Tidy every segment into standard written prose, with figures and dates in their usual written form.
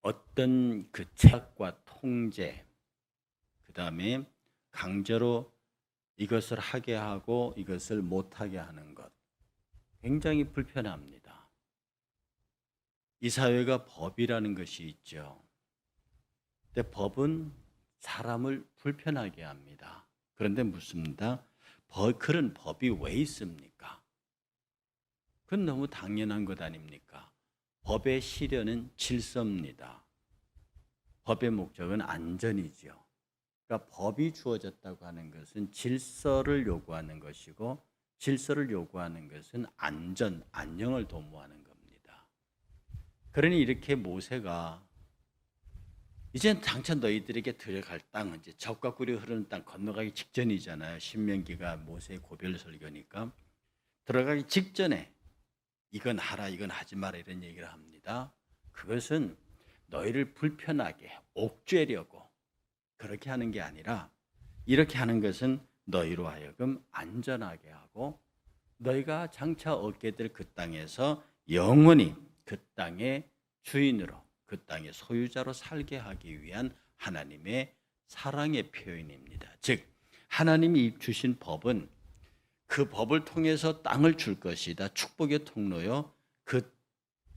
어떤 그 제약과 통제, 그 다음에 강제로 이것을 하게 하고 이것을 못하게 하는 것, 굉장히 불편합니다. 이 사회가 법이라는 것이 있죠. 근데 법은 사람을 불편하게 합니다. 그런데 묻습니다. 그런 법이 왜 있습니까? 그건 너무 당연한 것 아닙니까? 법의 실현은 질서입니다. 법의 목적은 안전이죠. 그러니까 법이 주어졌다고 하는 것은 질서를 요구하는 것이고, 질서를 요구하는 것은 안녕을 도모하는 겁니다. 그러니 이렇게 모세가 이젠 장차 너희들에게 들어갈 땅은 이제 젖과 꿀이 흐르는 땅 건너가기 직전이잖아요. 신명기가 모세의 고별 설교니까 들어가기 직전에 이건 하라, 이건 하지 마라 이런 얘기를 합니다. 그것은 너희를 불편하게 옥죄려고 그렇게 하는 게 아니라, 이렇게 하는 것은 너희로 하여금 안전하게 하고 너희가 장차 얻게 될 그 땅에서 영원히 그 땅의 주인으로, 그 땅의 소유자로 살게 하기 위한 하나님의 사랑의 표현입니다. 즉 하나님이 주신 법은 그 법을 통해서 땅을 줄 것이다. 축복의 통로요. 그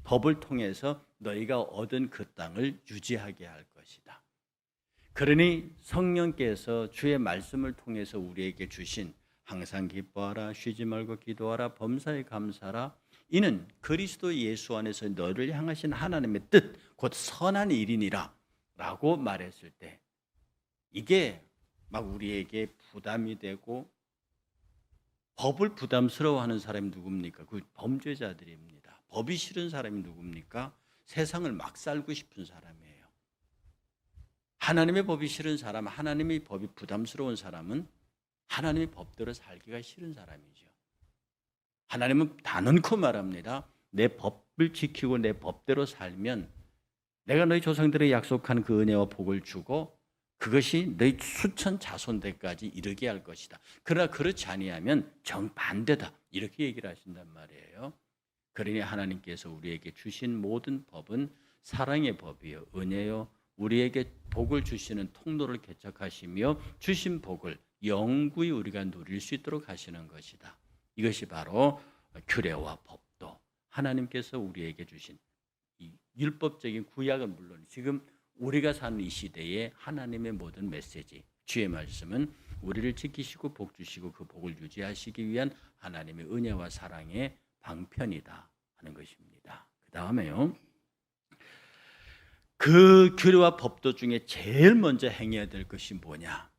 법을 통해서 너희가 얻은 그 땅을 유지하게 할 것이다. 그러니 성령께서 주의 말씀을 통해서 우리에게 주신 항상 기뻐하라, 쉬지 말고 기도하라, 범사에 감사하라, 이는 그리스도 예수 안에서 너를 향하신 하나님의 뜻, 곧 선한 일이니라 라고 말했을 때, 이게 막 우리에게 부담이 되고, 법을 부담스러워하는 사람이 누굽니까? 그 범죄자들입니다. 법이 싫은 사람이 누굽니까? 세상을 막 살고 싶은 사람이에요. 하나님의 법이 싫은 사람, 하나님의 법이 부담스러운 사람은 하나님의 법대로 살기가 싫은 사람이죠. 하나님은 단언코 말합니다. 내 법을 지키고 내 법대로 살면 내가 너희 조상들에게 약속한 그 은혜와 복을 주고 그것이 너희 수천 자손대까지 이르게 할 것이다. 그러나 그렇지 아니하면 정반대다. 이렇게 얘기를 하신단 말이에요. 그러니 하나님께서 우리에게 주신 모든 법은 사랑의 법이요, 은혜요, 우리에게 복을 주시는 통로를 개척하시며 주신 복을 영구히 우리가 누릴 수 있도록 하시는 것이다. 이것이 바로 규례와 법도, 하나님께서 우리에게 주신 이 율법적인 구약은 물론 지금 우리가 사는 이 시대에 하나님의 모든 메시지, 주의 말씀은 우리를 지키시고 복 주시고 그 복을 유지하시기 위한 하나님의 은혜와 사랑의 방편이다 하는 것입니다. 그 다음에요, 그 규례와 법도 중에 제일 먼저 행해야 될 것이 뭐냐?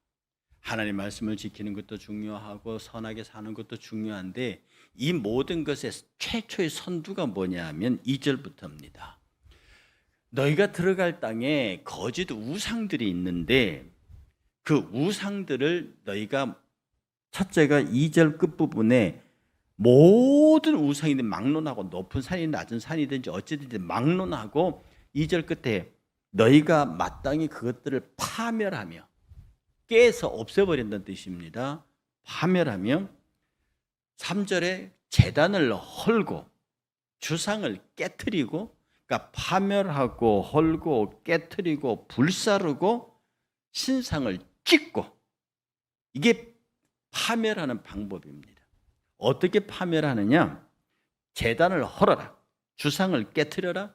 하나님 말씀을 지키는 것도 중요하고 선하게 사는 것도 중요한데, 이 모든 것의 최초의 선두가 뭐냐 하면 2절부터입니다. 너희가 들어갈 땅에 거짓 우상들이 있는데 그 우상들을 너희가, 첫째가 2절 끝부분에 모든 우상이든 막론하고, 높은 산이든 낮은 산이든지 어찌든지 막론하고, 2절 끝에 너희가 마땅히 그것들을 파멸하며 깨서 없애버린다는 뜻입니다. 파멸하며, 3절에 제단을 헐고 주상을 깨트리고, 그러니까 파멸하고 헐고 깨트리고 불사르고 신상을 찢고, 이게 파멸하는 방법입니다. 어떻게 파멸하느냐? 제단을 헐어라, 주상을 깨트려라,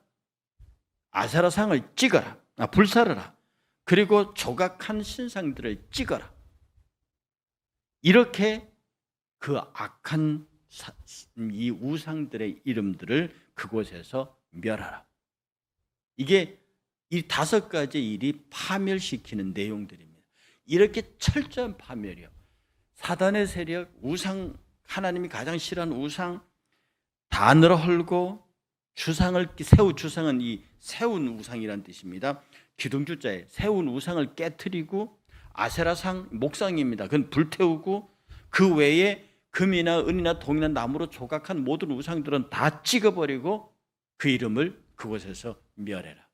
아세라상을 찍어라, 불사르라, 그리고 조각한 신상들을 찍어라. 이렇게 그 악한 이 우상들의 이름들을 그곳에서 멸하라. 이게 이 5가지 일이 파멸시키는 내용들입니다. 이렇게 철저한 파멸이요. 사단의 세력, 우상, 하나님이 가장 싫어하는 우상 다 헐고, 주상을, 주상은 이 세운 우상이란 뜻입니다. 기둥주자에 세운 우상을 깨트리고, 아세라상, 목상입니다. 그건 불태우고, 그 외에 금이나 은이나 동이나 나무로 조각한 모든 우상들은 다 찍어버리고 그 이름을 그곳에서 멸해라.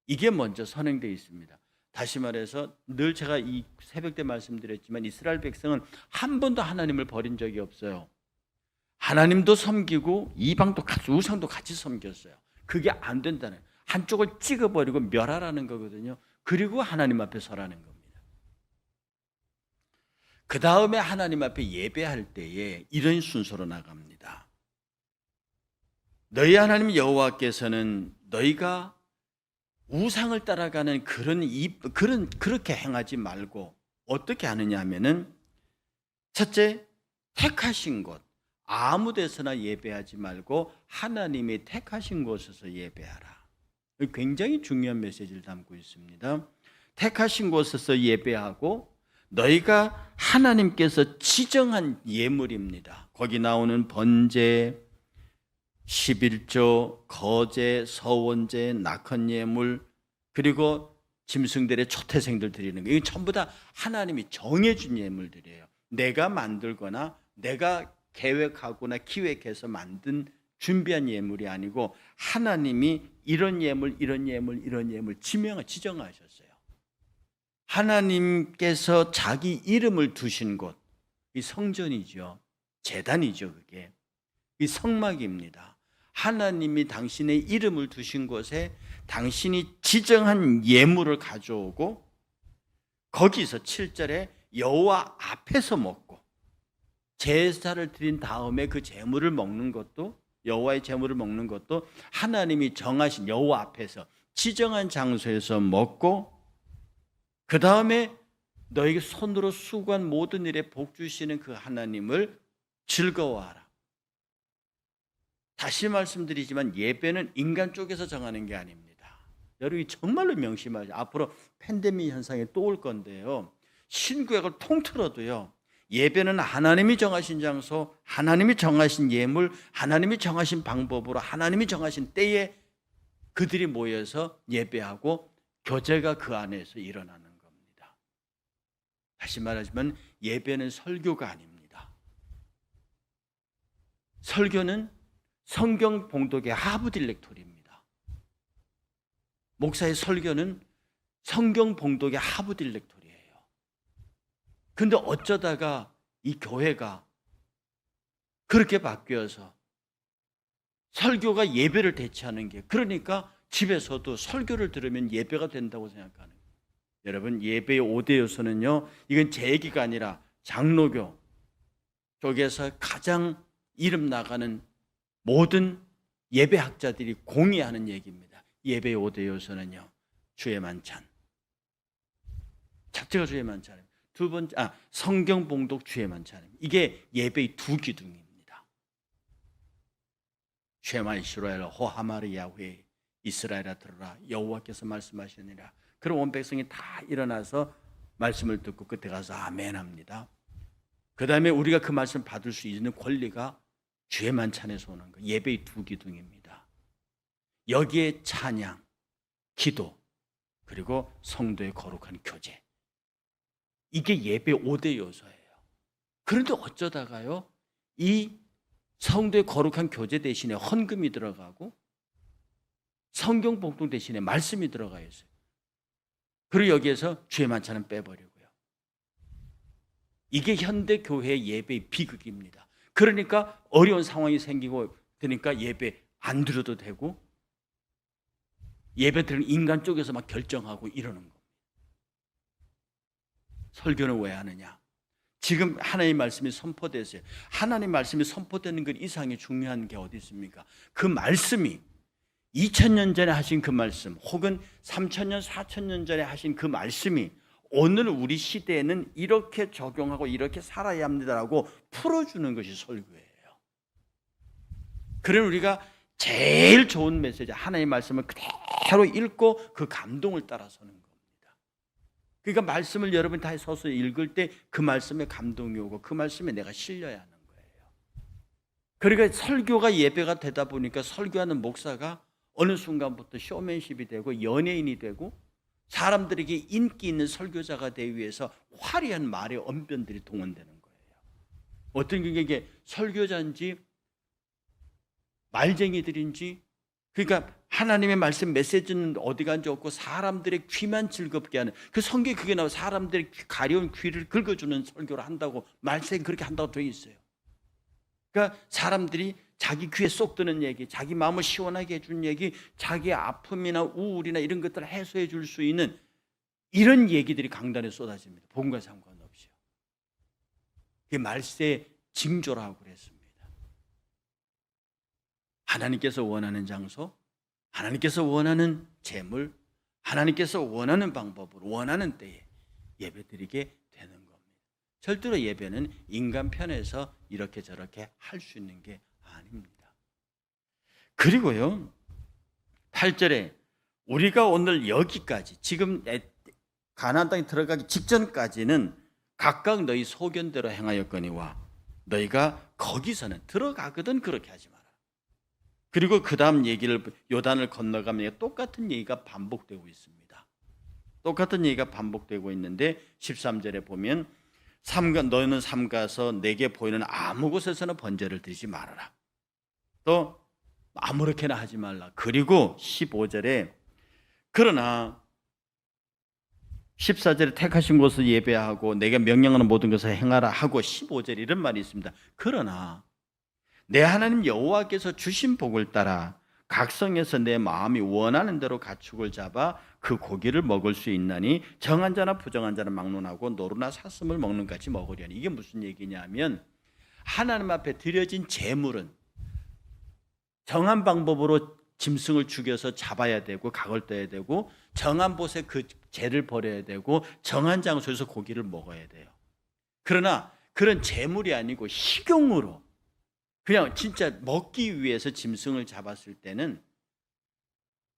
이게 먼저 선행되어 있습니다. 다시 말해서 늘 제가 이 새벽 때 말씀드렸지만 이스라엘 백성은 한 번도 하나님을 버린 적이 없어요. 하나님도 섬기고 이방도 같이, 우상도 같이 섬겼어요. 그게 안 된다는, 한쪽을 찍어버리고 멸하라는 거거든요. 그리고 하나님 앞에 서라는 겁니다. 그 다음에 하나님 앞에 예배할 때에 이런 순서로 나갑니다. 너희 하나님 여호와께서는 너희가 우상을 따라가는 그렇게 행하지 말고 어떻게 하느냐 하면은, 첫째, 택하신 곳, 아무 데서나 예배하지 말고 하나님이 택하신 곳에서 예배하라. 굉장히 중요한 메시지를 담고 있습니다. 택하신 곳에서 예배하고, 너희가 하나님께서 지정한 예물입니다. 거기 나오는 번제, 11조, 거제, 서원제, 낙헌 예물, 그리고 짐승들의 초태생들 드리는 거, 이거 전부 다 하나님이 정해준 예물들이에요. 내가 만들거나 내가 계획하거나 기획해서 만든 준비한 예물이 아니고 하나님이 이런 예물, 이런 예물, 이런 예물 지정하셨어요. 하나님께서 자기 이름을 두신 곳, 이 성전이죠. 제단이죠. 그게 이 성막입니다. 하나님이 당신의 이름을 두신 곳에 당신이 지정한 예물을 가져오고, 거기서 7절에 여호와 앞에서 먹고, 제사를 드린 다음에 그 제물을 먹는 것도, 여호와의 제물을 먹는 것도 하나님이 정하신 여호와 앞에서 지정한 장소에서 먹고, 그 다음에 너에게 손으로 수고한 모든 일에 복 주시는 그 하나님을 즐거워하라. 다시 말씀드리지만 예배는 인간 쪽에서 정하는 게 아닙니다. 여러분이 정말로 명심하죠. 앞으로 팬데믹 현상이 또 올 건데요, 신구약을 통틀어도요, 예배는 하나님이 정하신 장소, 하나님이 정하신 예물, 하나님이 정하신 방법으로, 하나님이 정하신 때에 그들이 모여서 예배하고 교제가 그 안에서 일어나는 겁니다. 다시 말하지만 예배는 설교가 아닙니다. 설교는 성경 봉독의 하부 딜렉토리입니다. 목사의 설교는 성경 봉독의 하부 딜렉토리예요. 근데 어쩌다가 이 교회가 그렇게 바뀌어서 설교가 예배를 대체하는 게, 그러니까 집에서도 설교를 들으면 예배가 된다고 생각하는 거예요. 여러분, 예배의 5대 요소는요, 이건 제 얘기가 아니라 장로교 쪽에서 가장 이름 나가는 모든 예배학자들이 공유하는 얘기입니다. 예배의 5대 요소는요, 주의 만찬, 첫째가 주의 만찬입니다. 두 번째, 성경 봉독, 주의 만찬입니다. 이게 예배의 두 기둥입니다. 쉐마 이스라엘 호하마르 야훼, 이스라엘아 들으라, 여호와께서 말씀하시느니라. 그럼 온 백성이 다 일어나서 말씀을 듣고 그때 가서 아멘 합니다. 그 다음에 우리가 그 말씀 받을 수 있는 권리가 주의 만찬에서 오는 거예요. 예배의 두 기둥입니다. 여기에 찬양, 기도, 그리고 성도의 거룩한 교제, 이게 예배의 5대 요소예요. 그런데 어쩌다가요, 이 성도의 거룩한 교제 대신에 헌금이 들어가고 성경 봉독 대신에 말씀이 들어가 있어요. 그리고 여기에서 주의 만찬은 빼버리고요. 이게 현대 교회의 예배의 비극입니다. 그러니까 어려운 상황이 생기고 그러니까 예배 안 드려도 되고, 예배 드리는 인간 쪽에서 막 결정하고 이러는 겁니다. 설교는 왜 하느냐? 지금 하나님의 말씀이 선포됐어요. 하나님의 말씀이 선포되는 것 이상이 중요한 게 어디 있습니까? 그 말씀이 2000년 전에 하신 그 말씀, 혹은 3000년, 4000년 전에 하신 그 말씀이 오늘 우리 시대에는 이렇게 적용하고 이렇게 살아야 합니다라고 풀어주는 것이 설교예요. 그래서 우리가 제일 좋은 메시지, 하나님의 말씀을 그대로 읽고 그 감동을 따라서는 겁니다. 그러니까 말씀을 여러분이 다 서서 읽을 때 그 말씀에 감동이 오고 그 말씀에 내가 실려야 하는 거예요. 그러니까 설교가 예배가 되다 보니까 설교하는 목사가 어느 순간부터 쇼맨십이 되고 연예인이 되고 사람들에게 인기 있는 설교자가 되기 위해서 화려한 말의 언변들이 동원되는 거예요. 어떤 게 이게 설교자인지 말쟁이들인지, 그러니까 하나님의 말씀 메시지는 어디 간지 없고 사람들의 귀만 즐겁게 하는, 그 성경에 그게 나와 사람들의 가려운 귀를 긁어주는 설교를 한다고, 말씀이 그렇게 한다고 되어 있어요. 그러니까 사람들이 자기 귀에 쏙 드는 얘기, 자기 마음을 시원하게 해준 얘기, 자기의 아픔이나 우울이나 이런 것들을 해소해 줄 수 있는 이런 얘기들이 강단에 쏟아집니다. 복음과 상관없이요. 그게 말세의 징조라고 그랬습니다. 하나님께서 원하는 장소, 하나님께서 원하는 재물, 하나님께서 원하는 방법으로 원하는 때에 예배드리게 되는 겁니다. 절대로 예배는 인간 편에서 이렇게 저렇게 할 수 있는 게 아닙니다. 그리고요, 8절에 우리가 오늘 여기까지 지금 가나안 땅에 들어가기 직전까지는 각각 너희 소견대로 행하였거니와 너희가 거기서는 들어가거든 그렇게 하지 마라. 그리고 그 다음 얘기를 요단을 건너가면 똑같은 얘기가 반복되고 있습니다. 똑같은 얘기가 반복되고 있는데 13절에 보면 너희는 삼가서 내게 보이는 아무 곳에서는 번제를 드리지 말아라. 또 아무렇게나 하지 말라. 그리고 15절에 그러나 14절에 택하신 곳을 예배하고 내가 명령하는 모든 것을 행하라 하고 15절에 이런 말이 있습니다. 그러나 내 하나님 여호와께서 주신 복을 따라 각성에서 내 마음이 원하는 대로 가축을 잡아 그 고기를 먹을 수 있나니 정한 자나 부정한 자는 막론하고 노루나 사슴을 먹는 같이 먹으려니. 이게 무슨 얘기냐면 하나님 앞에 드려진 제물은 정한 방법으로 짐승을 죽여서 잡아야 되고 각을 떠야 되고 정한 곳에 그 재를 버려야 되고 정한 장소에서 고기를 먹어야 돼요. 그러나 그런 제물이 아니고 식용으로 그냥 진짜 먹기 위해서 짐승을 잡았을 때는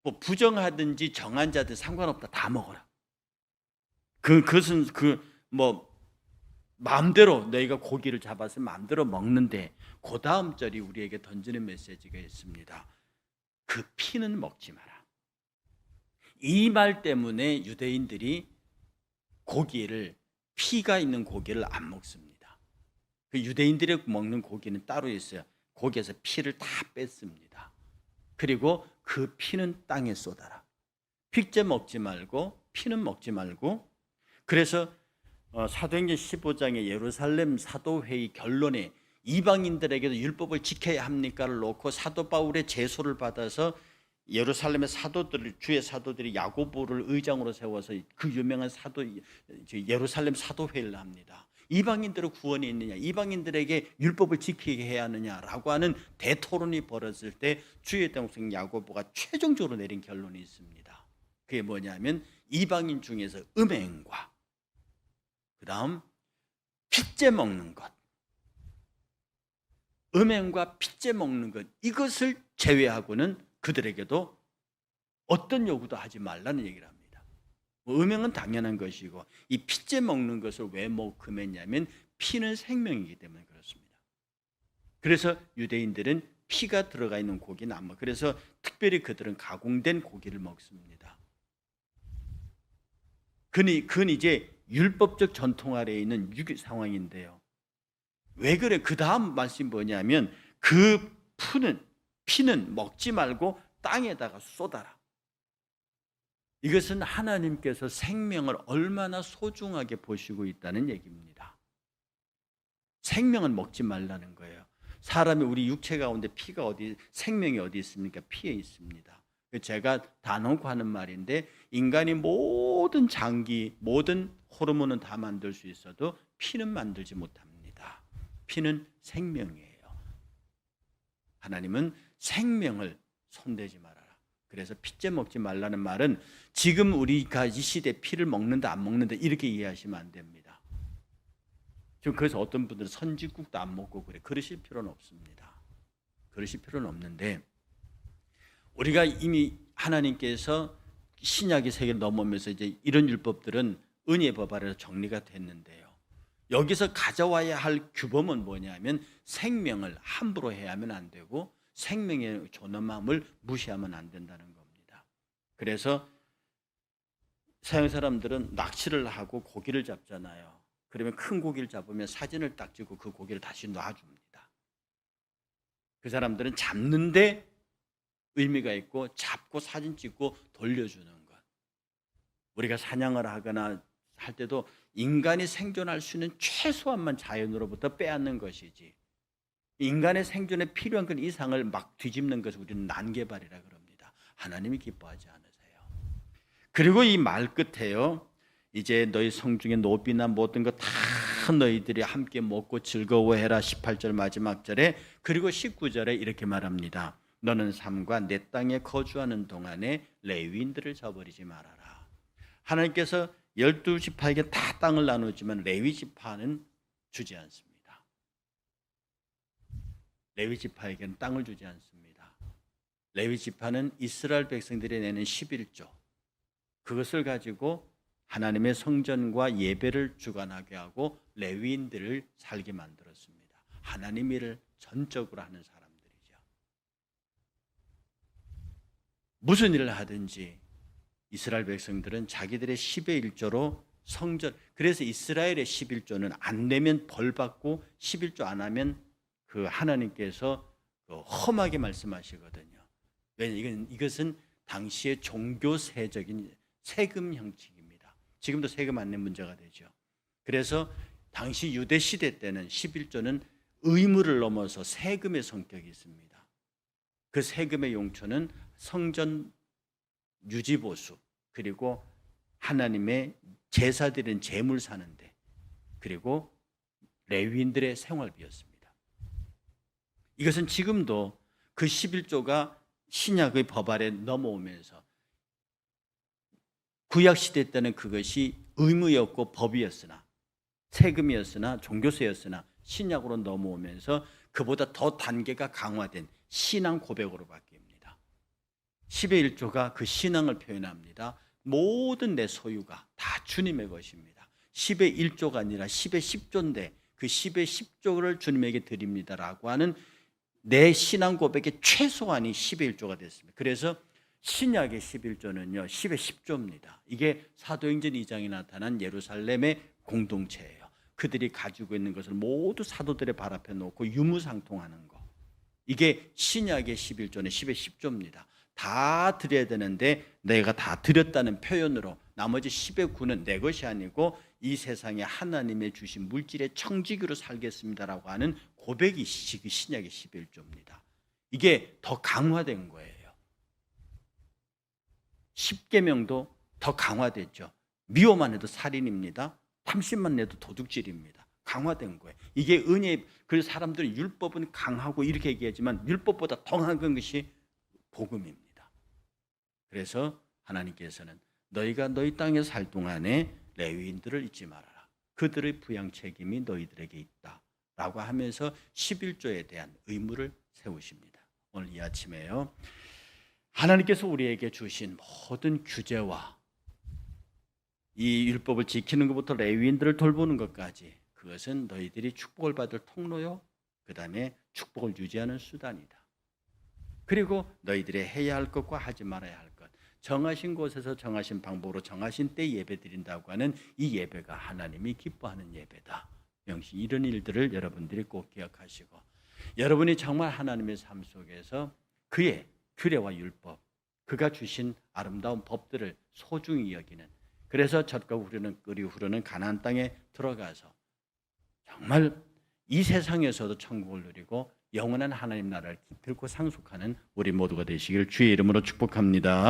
뭐 부정하든지 정한 자든 상관없다. 다 먹어라. 그것은 마음대로 너희가 고기를 잡아서 마음대로 먹는데 그 다음 절이 우리에게 던지는 메시지가 있습니다. 그 피는 먹지 마라. 이 말 때문에 유대인들이 피가 있는 고기를 안 먹습니다. 그 유대인들이 먹는 고기는 따로 있어요. 고기에서 피를 다 뺐습니다. 그리고 그 피는 땅에 쏟아라. 핏째 먹지 말고 피는 먹지 말고. 그래서 사도행전 15장의 예루살렘 사도회의 결론에 이방인들에게도 율법을 지켜야 합니까를 놓고 사도 바울의 제소를 받아서 예루살렘의 주의 사도들이 야고보를 의장으로 세워서 그 유명한 예루살렘 사도회의를 합니다. 이방인들의 구원이 있느냐, 이방인들에게 율법을 지키게 해야 하느냐라고 하는 대토론이 벌어질 때 주의 동생 야고보가 최종적으로 내린 결론이 있습니다. 그게 뭐냐면 이방인 중에서 음행과 그 다음 핏째 먹는 것, 음행과 핏째 먹는 것, 이것을 제외하고는 그들에게도 어떤 요구도 하지 말라는 얘기를 합니다. 음행은 당연한 것이고 이 핏째 먹는 것을 왜 금했냐면 피는 생명이기 때문에 그렇습니다. 그래서 유대인들은 피가 들어가 있는 고기는 안 먹어요. 그래서 특별히 그들은 가공된 고기를 먹습니다. 그건 이제 율법적 전통 아래에 있는 상황인데요. 왜 그래? 그 다음 말씀이 뭐냐면 그 피는 먹지 말고 땅에다가 쏟아라. 이것은 하나님께서 생명을 얼마나 소중하게 보시고 있다는 얘기입니다. 생명은 먹지 말라는 거예요. 사람이 우리 육체 가운데 생명이 어디 있습니까? 피에 있습니다. 제가 단언코 하는 말인데 인간이 모든 장기, 모든 호르몬은 다 만들 수 있어도 피는 만들지 못합니다. 피는 생명이에요. 하나님은 생명을 손대지 말아라. 그래서 핏째 먹지 말라는 말은 지금 우리가 이 시대 피를 먹는다 안 먹는다 이렇게 이해하시면 안 됩니다. 지금 그래서 어떤 분들은 선지국도 안 먹고 그러실 필요는 없습니다. 그러실 필요는 없는데 우리가 이미 하나님께서 신약의 세계를 넘으면서 이제 이런 율법들은 은혜의 법 아래로 정리가 됐는데요. 여기서 가져와야 할 규범은 뭐냐면 생명을 함부로 해야만 안 되고 생명의 존엄함을 무시하면 안 된다는 겁니다. 그래서 서양 사람들은 낚시를 하고 고기를 잡잖아요. 그러면 큰 고기를 잡으면 사진을 딱 찍고 그 고기를 다시 놔줍니다. 그 사람들은 잡는데 의미가 있고 잡고 사진 찍고 돌려주는 것. 우리가 사냥을 하거나 할 때도 인간이 생존할 수 있는 최소한만 자연으로부터 빼앗는 것이지 인간의 생존에 필요한 그 이상을 막 뒤집는 것을 우리는 난개발이라 그럽니다. 하나님이 기뻐하지 않으세요. 그리고 이 말 끝에요. 이제 너희 성중의 노비나 모든 것 다 너희들이 함께 먹고 즐거워해라. 18절 마지막 절에. 그리고 19절에 이렇게 말합니다. 너는 삶과 내 땅에 거주하는 동안에 레위인들을 저버리지 말아라. 하나님께서 12지파에게 다 땅을 나누지만 레위 지파는 주지 않습니다. 레위 지파에게는 땅을 주지 않습니다. 레위 지파는 이스라엘 백성들이 내는 11조, 그것을 가지고 하나님의 성전과 예배를 주관하게 하고 레위인들을 살게 만들었습니다. 하나님 일을 전적으로 하는 사람들이죠. 무슨 일을 하든지 이스라엘 백성들은 자기들의 10의 1조로 성전, 그래서 이스라엘의 11조는 안 내면 벌 받고 11조 안 하면 그 하나님께서 험하게 말씀하시거든요. 왜냐하면 이것은 당시의 종교세적인 세금 형식입니다. 지금도 세금 안 내는 문제가 되죠. 그래서 당시 유대 시대 때는 11조는 의무를 넘어서 세금의 성격이 있습니다. 그 세금의 용처는 성전 유지보수, 그리고 하나님의 제사드린 제물 사는데, 그리고 레위인들의 생활비였습니다. 이것은 지금도 그 11조가 신약의 법 아래 넘어오면서 구약 시대 때는 그것이 의무였고 법이었으나 세금이었으나 종교세였으나 신약으로 넘어오면서 그보다 더 단계가 강화된 신앙 고백으로 바뀝니다. 10의 1조가 그 신앙을 표현합니다. 모든 내 소유가 다 주님의 것입니다. 10의 1조가 아니라 10의 10조인데 그 10의 10조를 주님에게 드립니다라고 하는 내 신앙 고백의 최소한이 10의 1조가 됐습니다. 그래서 신약의 11조는요 10의 10조입니다. 이게 사도행전 2장에 나타난 예루살렘의 공동체예요. 그들이 가지고 있는 것을 모두 사도들의 발 앞에 놓고 유무상통하는 거. 이게 신약의 11조는 10의 10조입니다. 다 드려야 되는데 내가 다 드렸다는 표현으로 나머지 10의 9는 내 것이 아니고 이 세상에 하나님의 주신 물질의 청지기로 살겠습니다라고 하는 고백이 신약의 11조입니다. 이게 더 강화된 거예요. 10계명도 더 강화됐죠. 미워만 해도 살인입니다. 탐심만 해도 도둑질입니다. 강화된 거예요. 이게 은혜. 그래서 사람들은 율법은 강하고 이렇게 얘기하지만 율법보다 더 강한 것이 복음입니다. 그래서 하나님께서는 너희가 너희 땅에 살 동안에 레위인들을 잊지 말아라. 그들의 부양 책임이 너희들에게 있다 라고 하면서 11조에 대한 의무를 세우십니다. 오늘 이 아침에요, 하나님께서 우리에게 주신 모든 규제와 이 율법을 지키는 것부터 레위인들을 돌보는 것까지, 그것은 너희들이 축복을 받을 통로요, 그 다음에 축복을 유지하는 수단이다. 그리고 너희들이 해야 할 것과 하지 말아야 할 것, 정하신 곳에서 정하신 방법으로 정하신 때 예배 드린다고 하는 이 예배가 하나님이 기뻐하는 예배다. 명시 이런 일들을 여러분들이 꼭 기억하시고, 여러분이 정말 하나님의 삶 속에서 그의 규례와 율법, 그가 주신 아름다운 법들을 소중히 여기는, 그래서 젖과 꿀이 흐르는 가나안 땅에 들어가서 정말 이 세상에서도 천국을 누리고 영원한 하나님 나라를 기필코 상속하는 우리 모두가 되시길 주의 이름으로 축복합니다.